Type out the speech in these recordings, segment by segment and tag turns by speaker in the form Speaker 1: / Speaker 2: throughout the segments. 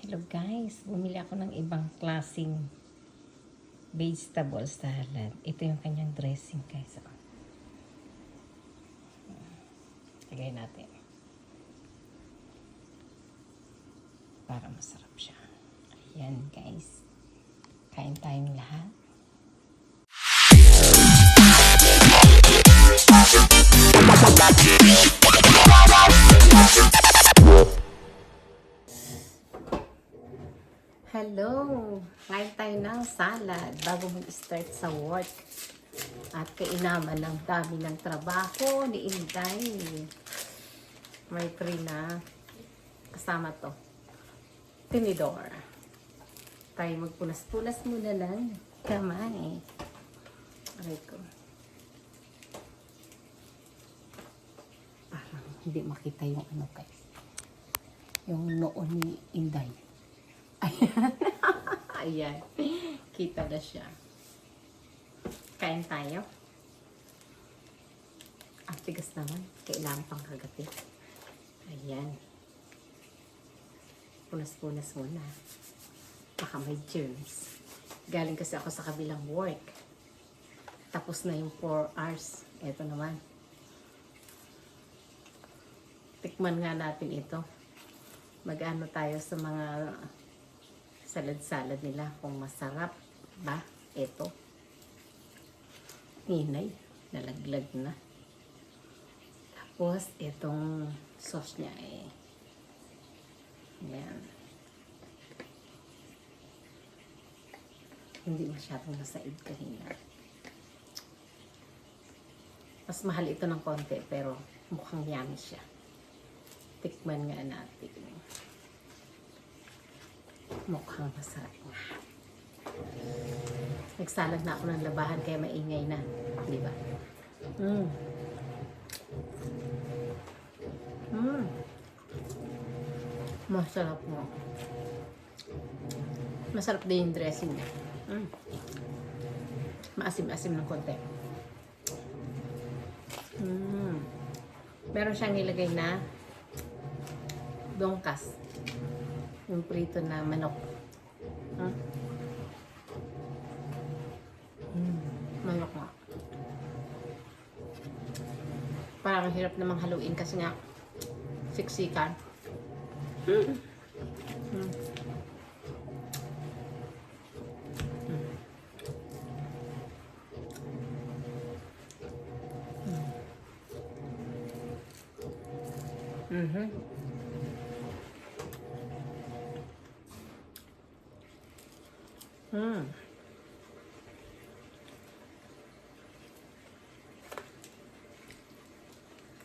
Speaker 1: Hello guys, bumili ako ng ibang klaseng vegetable salad. Ito yung kanyang dressing guys. Lagay natin. Para masarap siya. Ayan guys. Kain tayong lahat. Hello! Kain tayo ng salad bago mag-start sa work. At kainaman ng dami ng trabaho ni Inday. May free na kasama to. Tinidor. Tayo magpunas-punas muna lang kamay. Aray ko. Parang hindi makita yung ano guys. Yung noon ni Inday. Ayan. Ayan. Kita na siya. Kain tayo. Ang tigas naman. Kailangan pang kagatin. Ayan. Punas-punas muna. Baka may germs. Galing kasi ako sa kabilang work. Tapos na yung 4 hours. Ito naman. Tikman nga natin ito. Mag-ano tayo sa mga salad-salad nila kung masarap ba ito. Inay, nalaglag na. Tapos itong sauce niya ayan. Hindi masyadong masaid kahina. Mas mahal ito ng konti pero mukhang yummy siya. Tikman nga natin. Mukhang masarap na. Nagsalad na ako ng labahan kaya maingay na. Di ba? Masarap mo. Masarap din yung dressing niya. Maasim-asim ng konti. Meron siyang nilagay na dongkas. Yung prito na manok. Manok nga. Parang hirap namang haluin kasi nga siksikan.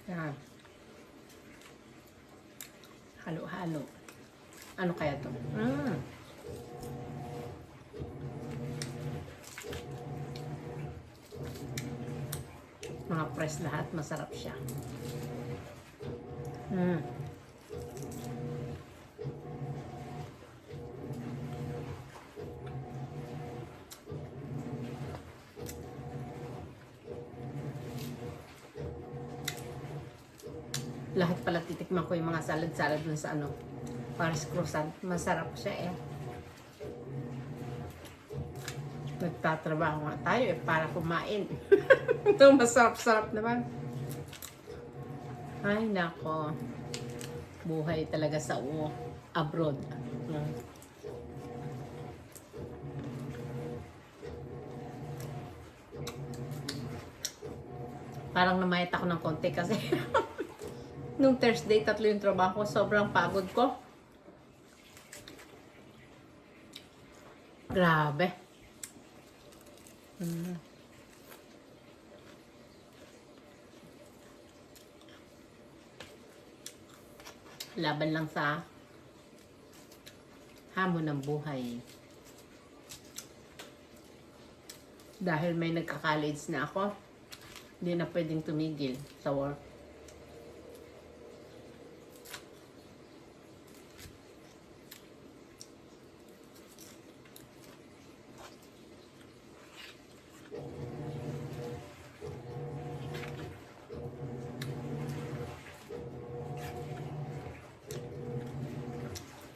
Speaker 1: Yan. Halo-halo. Ano kaya to? Mga press lahat, masarap siya. Lahat pala titikman ko yung mga salad-salad dun sa ano, Paris croissant. Masarap siya Nagtatrabaho nga tayo para kumain. Ito masarap-sarap naman. Ay nako. Buhay talaga sa abroad. Parang namayat ako ng konti kasi nung Thursday, 3 yung trabaho. Sobrang pagod ko. Grabe. Laban lang sa hamon ng buhay. Dahil may nagka-college na ako, hindi na pwedeng tumigil sa work.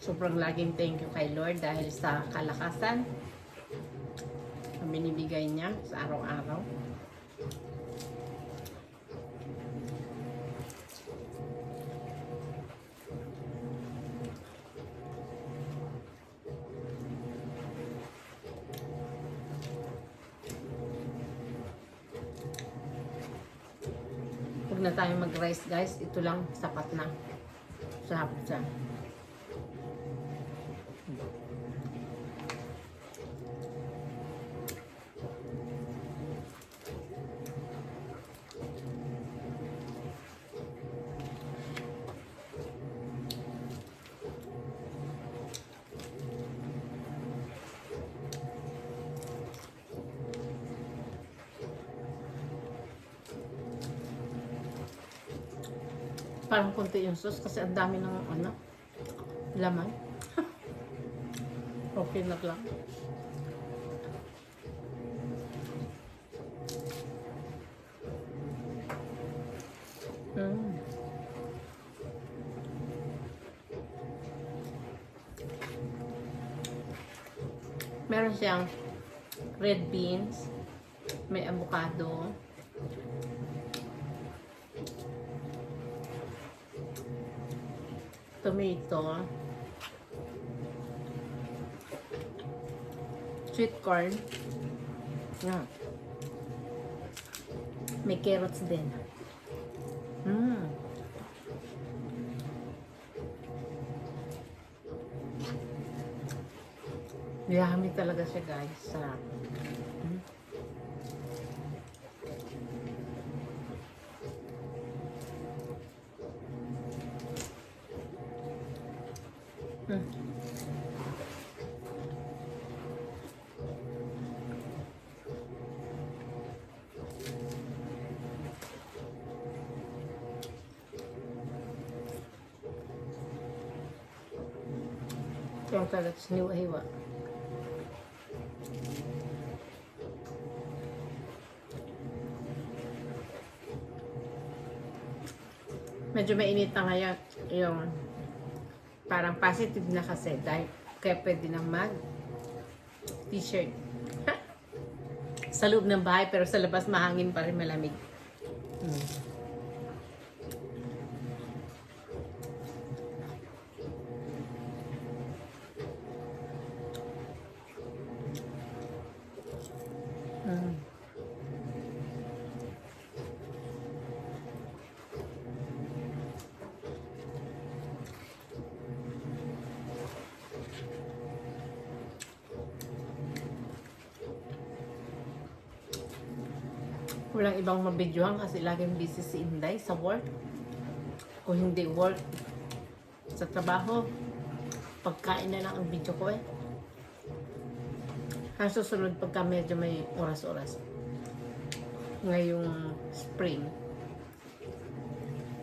Speaker 1: Sobrang laging thank you kay Lord dahil sa kalakasan na binibigay niya sa araw-araw. Huwag na tayo mag-rice guys, ito lang sapat na. Sarap siya. Parang konti yung sauce kasi ang dami ng ano, laman. Okay na lang. Mm. Meron siyang red beans, may avocado, tomato, sweet corn, yeah. May carrots din. Yummy talaga siya guys. Sarap. Yung talaga siniwa-hiwa. Medyo mainit na ngayon yung parang positive na kasi dahil kaya pwede na mag t-shirt sa loob ng bahay pero sa labas mahangin pa rin, malamig. Walang ibang mabidyohan kasi laging busy si Inday sa work. Kung hindi work sa trabaho, pagkain na lang ang video ko eh. Ang susunod pagka medyo may oras-oras. Ngayong spring,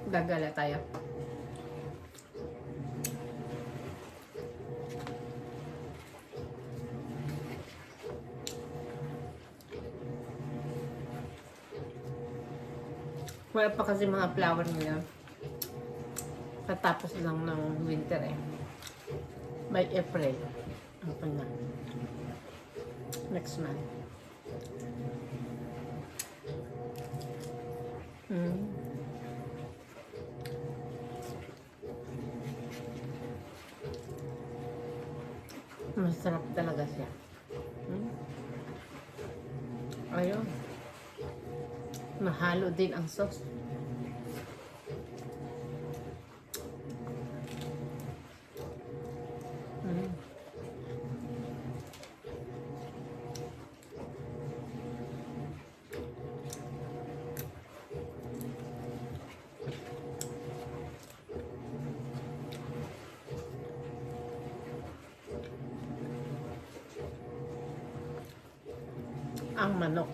Speaker 1: gagala tayo. Wala pa kasi mga flower nila. Katapos lang ng winter eh. By April. Ano pa na? Next month. Masarap talaga siya. Ayun. Mahalo din ang sauce. Ang manok.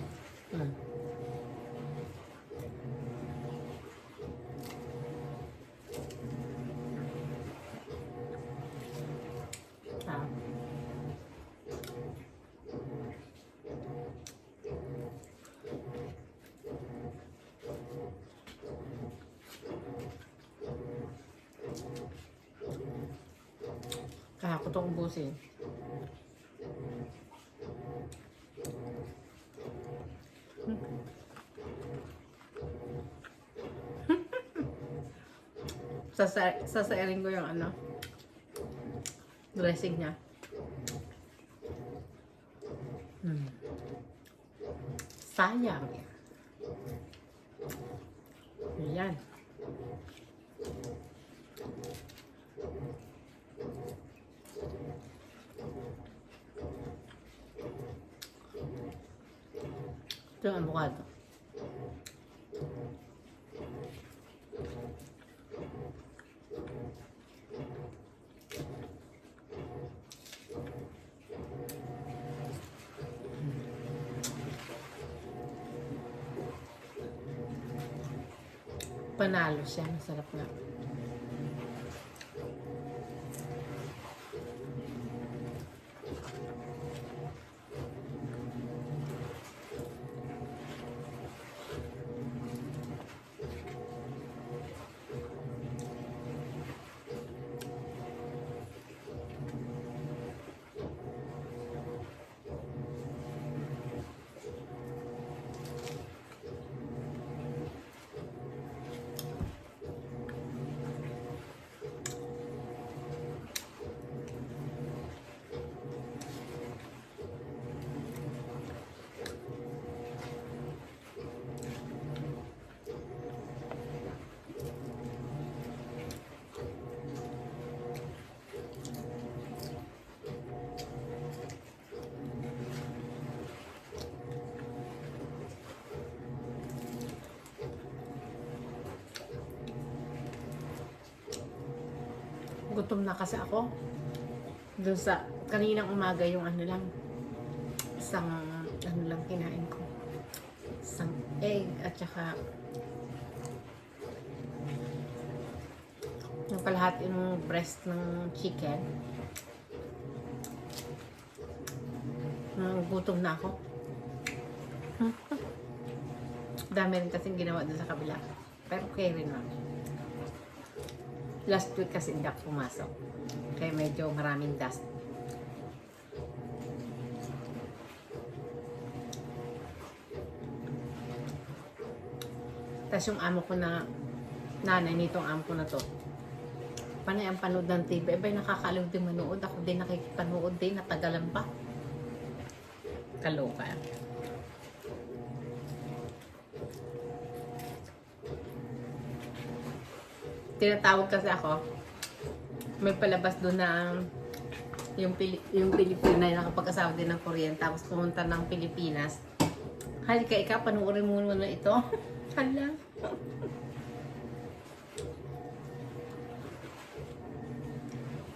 Speaker 1: Kaya ko itong ubusin. Sasairin ko yung ano, dressing niya. Sayang. Ayan. Ito yung avocado. Panalo siya. Masarap nga. Gutom na kasi ako. Doon sa kaninang umaga yung ano lang, isang ano lang kinain ko, isang egg at saka yung kalahati ng breast ng chicken. Gutom na ako. Dami rin kasing ginawa doon sa kabila, pero okay rin lang. Last week kasi hindi ako pumasok. Kaya medyo maraming dust. Tapos yung amo ko na, nanay nitong amo ko na to, panay ang panood ng TV. Abay, nakakaliw din manood. Ako din nakikipanood din. Natagalan pa. Kaloka. Tinatawag kasi ako, may palabas doon na yung Pilipina na nakapag-asawa din ng Korean, tapos pumunta ng Pilipinas. Halika ikaw, panuorin mo na ito. Hala.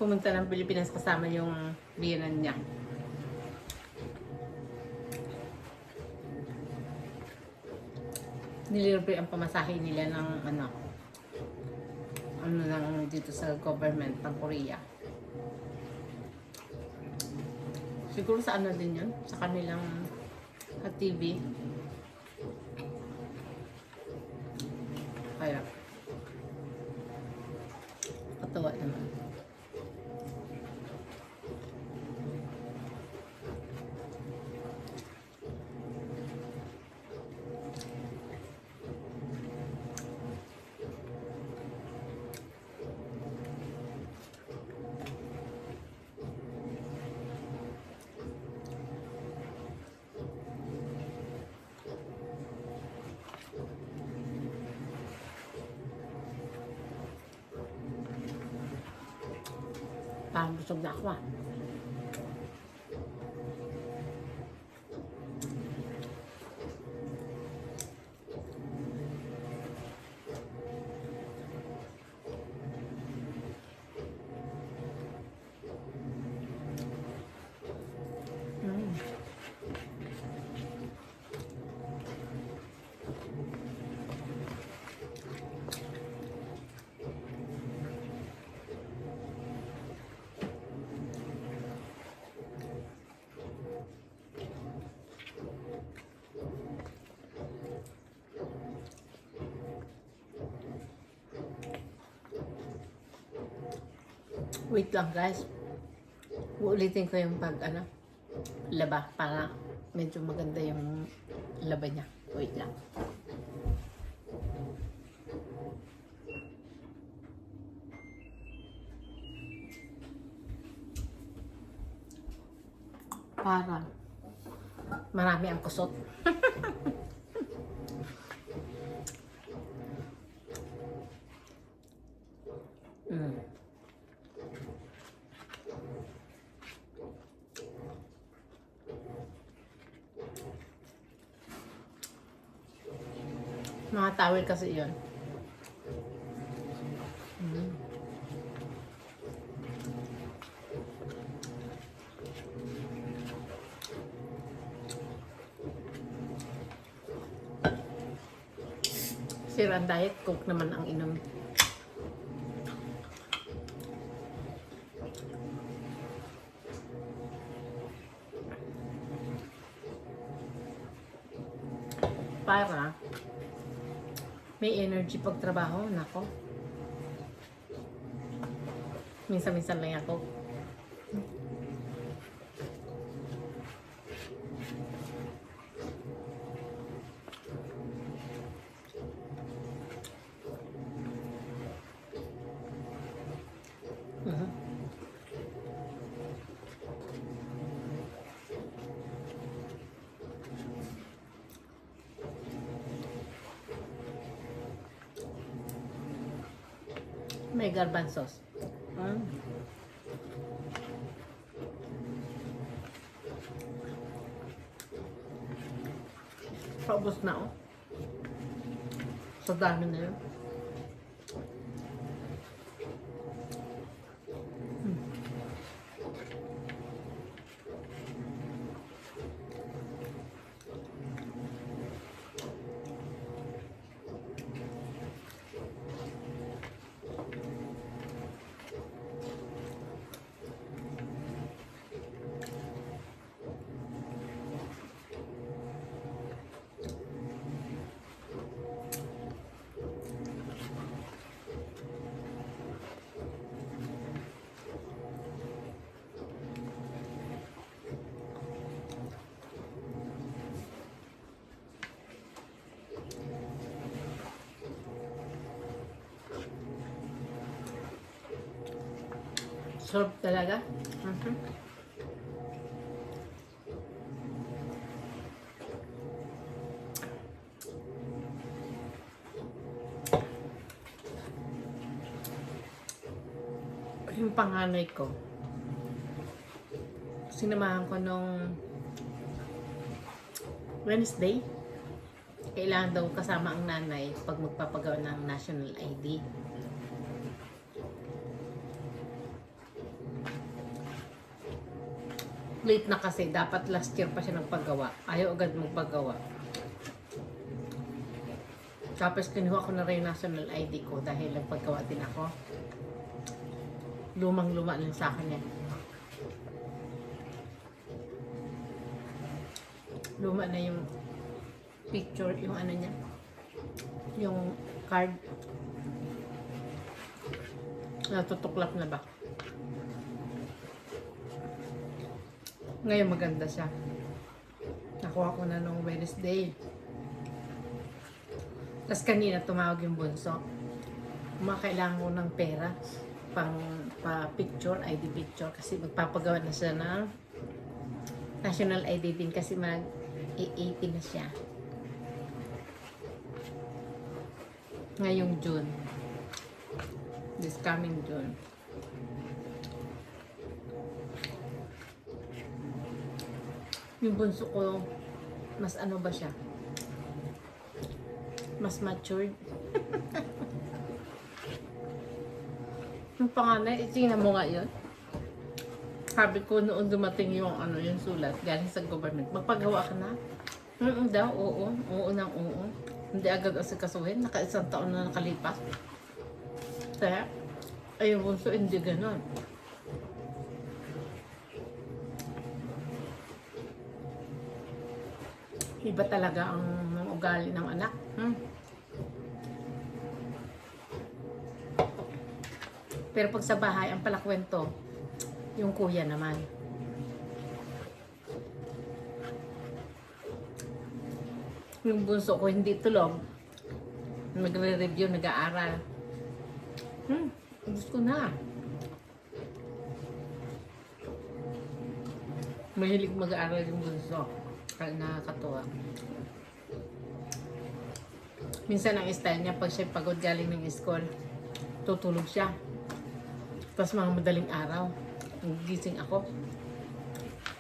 Speaker 1: Pumunta ng Pilipinas kasama yung biyanan niya. Nilibre ang pamasahe nila ng ano lang dito sa government ng Korea. Siguro sa ano din yun, sa kanilang TV. Kaya katawa naman. Parang busog na ako ah. Wait lang guys. Uulitin ko yung pag ano, laba para medyo maganda yung laba niya. Wait lang. Para marami ang kusot. Mga towel kasi yun. Sira ang diet coke naman ang inom. Para may energy pag trabaho, nako. Minsan-minsan lang ako. May garbanzos. Paubos na oh. Sa dami na yun. Sarap talaga. Yung panganay ko, sinamahan ko nung Wednesday. Kailangan daw kasama ang nanay pag magpapagawa ng national ID. Late na kasi, dapat last year pa siya nagpagawa. Ayaw agad magpagawa. Tapos kinuha ko na rin yung national ID ko dahil nagpagawa din ako. Lumang-luma lang sa akin eh. Luma na yung picture, yung ano niya. Yung card. Natutuklap na ba? Ngayon maganda siya. Nakuha ko na nung Wednesday. Tapos kanina tumawag yung bunso. Kailangan ko ng pera pang pa-picture, ID picture. Kasi magpapagawa na siya ng national ID din kasi mag-18 na siya. Ngayong June. This coming June. Yung bunso ko, mas ano ba siya? Mas matured. Yung panganay, tingnan mo nga yun. Sabi ko noon dumating yung ano, yung sulat galing sa government. Magpagawa ka na? Daw, oo. Oo nang oo. Hindi agad asikasuhin. Naka-1 taon na nakalipas. Kaya, ay yung bunso, hindi ganon. Iba talaga ang ugali ng anak. Pero pag sa bahay, ang palakwento, Yung kuya naman. Yung bunso ko hindi tulog. Nagre-review, nag-aaral. Gusto ko na. Mahilig mag-aaral yung bunso. Kaya nakakatuwa. Minsan ang style niya, pag siya pagod galing ng school, tutulog siya. Tapos mga madaling araw, gising ako,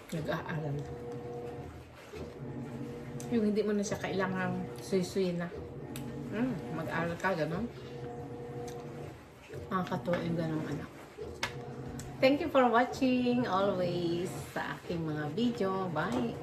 Speaker 1: nag-aaral. Yung hindi mo na siya kailangan suy-suy na. Mag-aaral ka, gano'n. Nakakatuwa yung gano'ng anak. Thank you for watching always sa aking mga video. Bye!